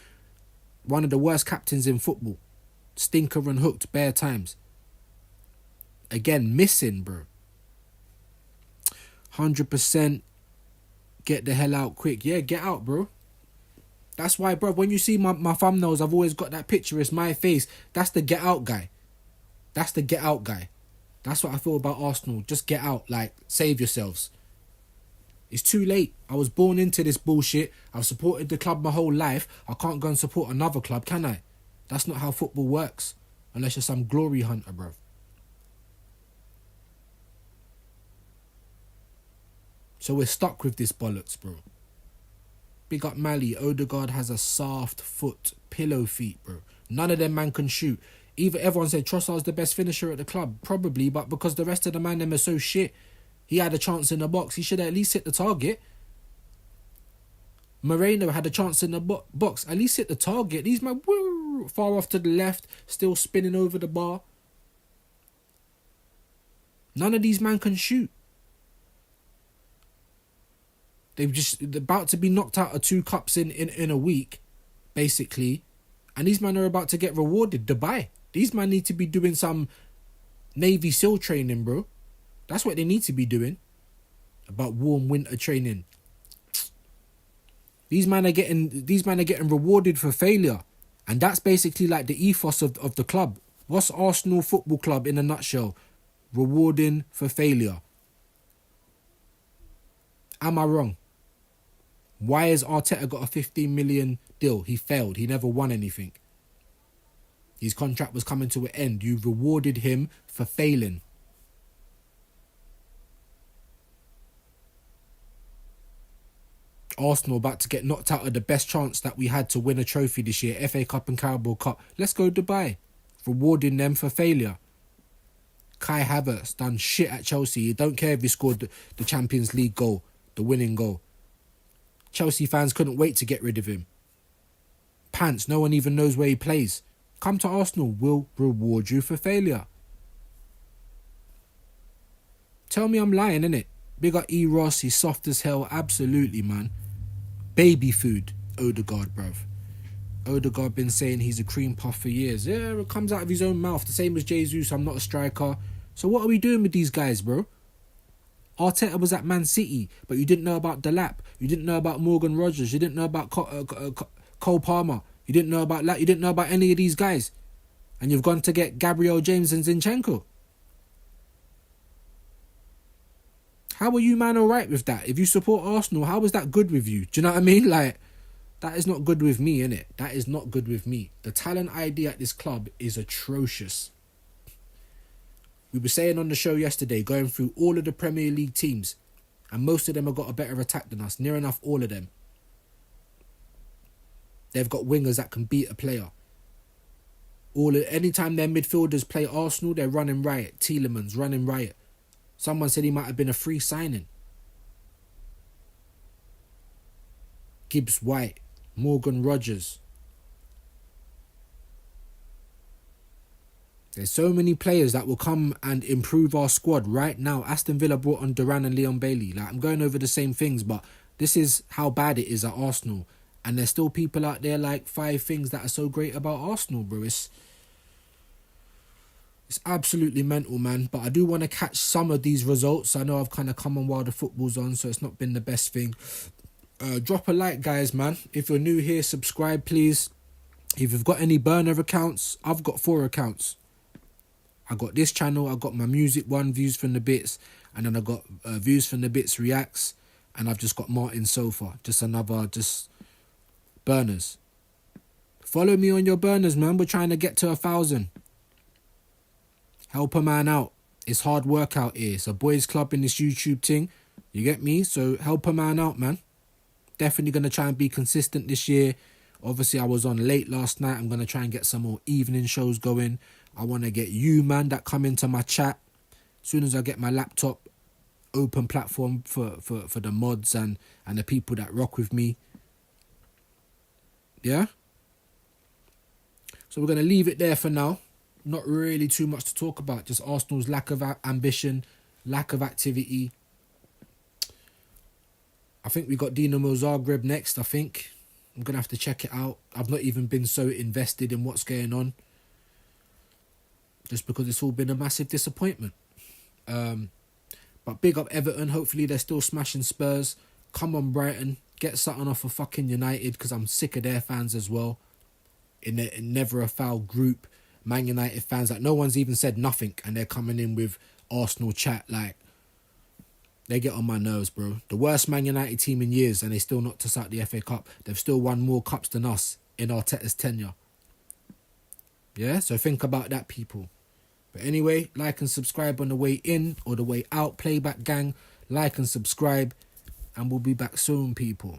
One of the worst captains in football. Stinker and hooked bare times. Again, missing, bro. 100% get the hell out quick. Yeah, get out, bro. That's why, bro, when you see my thumbnails, I've always got that picture. It's my face. That's the get out guy. That's the get out guy. That's what I feel about Arsenal. Just get out. Like, save yourselves. It's too late. I was born into this bullshit. I've supported the club my whole life. I can't go and support another club, can I? That's not how football works. Unless you're some glory hunter, bro. So we're stuck with this bollocks, bro. Big up Mali. Odegaard has a soft foot. Pillow feet, bro. None of them man can shoot. Either everyone said Trossard's the best finisher at the club. Probably, but because the rest of the man them are so shit, he had a chance in the box. He should have at least hit the target. Moreno had a chance in the box. At least hit the target. These man, woo, far off to the left, still spinning over the bar. None of these men can shoot. They're about to be knocked out of 2 cups in a week, basically. And these men are about to get rewarded. Dubai. These men need to be doing some Navy SEAL training, bro. That's what they need to be doing. About warm winter training. These men are getting rewarded for failure. And that's basically like the ethos of the club. What's Arsenal Football Club in a nutshell? Rewarding for failure. Am I wrong? Why has Arteta got a 15 million deal? He failed. He never won anything. His contract was coming to an end. You rewarded him for failing. Arsenal about to get knocked out of the best chance that we had to win a trophy this year, FA Cup and Carabao Cup. Let's go Dubai. Rewarding them for failure. Kai Havertz done shit at Chelsea. You don't care if he scored the Champions League goal, the winning goal. Chelsea fans couldn't wait to get rid of him. Pants, no one even knows where he plays. Come to Arsenal, we'll reward you for failure. Tell me I'm lying, innit? Big up E. Ross, he's soft as hell. Absolutely, man. Baby food, Odegaard, bruv. Odegaard been saying he's a cream puff for years. Yeah, it comes out of his own mouth. The same as Jesus, I'm not a striker. So what are we doing with these guys, bro? Arteta was at Man City, but you didn't know about Delap. You didn't know about Morgan Rogers. You didn't know about Cole Palmer. You didn't know about that. You didn't know about any of these guys. And you've gone to get Gabriel James and Zinchenko. How are you, man, alright with that? If you support Arsenal, how is that good with you? Do you know what I mean? Like, that is not good with me, innit? That is not good with me. The talent ID at this club is atrocious. We were saying on the show yesterday, going through all of the Premier League teams, and most of them have got a better attack than us. Near enough all of them. They've got wingers that can beat a player. Anytime their midfielders play Arsenal, they're running riot. Tielemans running riot. Someone said he might have been a free signing. Gibbs White, Morgan Rogers. There's so many players that will come and improve our squad right now. Aston Villa brought on Duran and Leon Bailey. Like, I'm going over the same things, but this is how bad it is at Arsenal. And there's still people out there like 5 things that are so great about Arsenal, bro. It's absolutely mental, man. But I do want to catch some of these results. I know I've kind of come on while the football's on, so it's not been the best thing. Drop a like, guys, man. If you're new here, subscribe, please. If you've got any burner accounts, I've got 4 accounts. I got this channel, I got my music one, Views from the Bits, and then I got Views from the Bits Reacts, and I've just got Martin Sofa, just burners. Follow me on your burners, man. We're trying to get to 1,000. Help a man out. It's hard work out here. It's a boys club in this YouTube thing. You get me? So help a man out, man. Definitely going to try and be consistent this year. Obviously, I was on late last night. I'm going to try and get some more evening shows going. I want to get you, man, that come into my chat. As soon as I get my laptop, open platform for the mods and the people that rock with me. Yeah? So we're going to leave it there for now. Not really too much to talk about. Just Arsenal's lack of ambition, lack of activity. I think we got Dinamo Zagreb next, I think. I'm going to have to check it out. I've not even been so invested in what's going on. Just because it's all been a massive disappointment. But big up Everton. Hopefully they're still smashing Spurs. Come on, Brighton. Get something off of fucking United, because I'm sick of their fans as well. In never a foul group. Man United fans, like, no one's even said nothing, and they're coming in with Arsenal chat. Like, they get on my nerves, bro. The worst Man United team in years, and they still knocked us out the FA Cup. They've still won more cups than us in Arteta's tenure. Yeah, so think about that, people. But anyway, like and subscribe on the way in or the way out. Playback gang, like and subscribe, and we'll be back soon, people.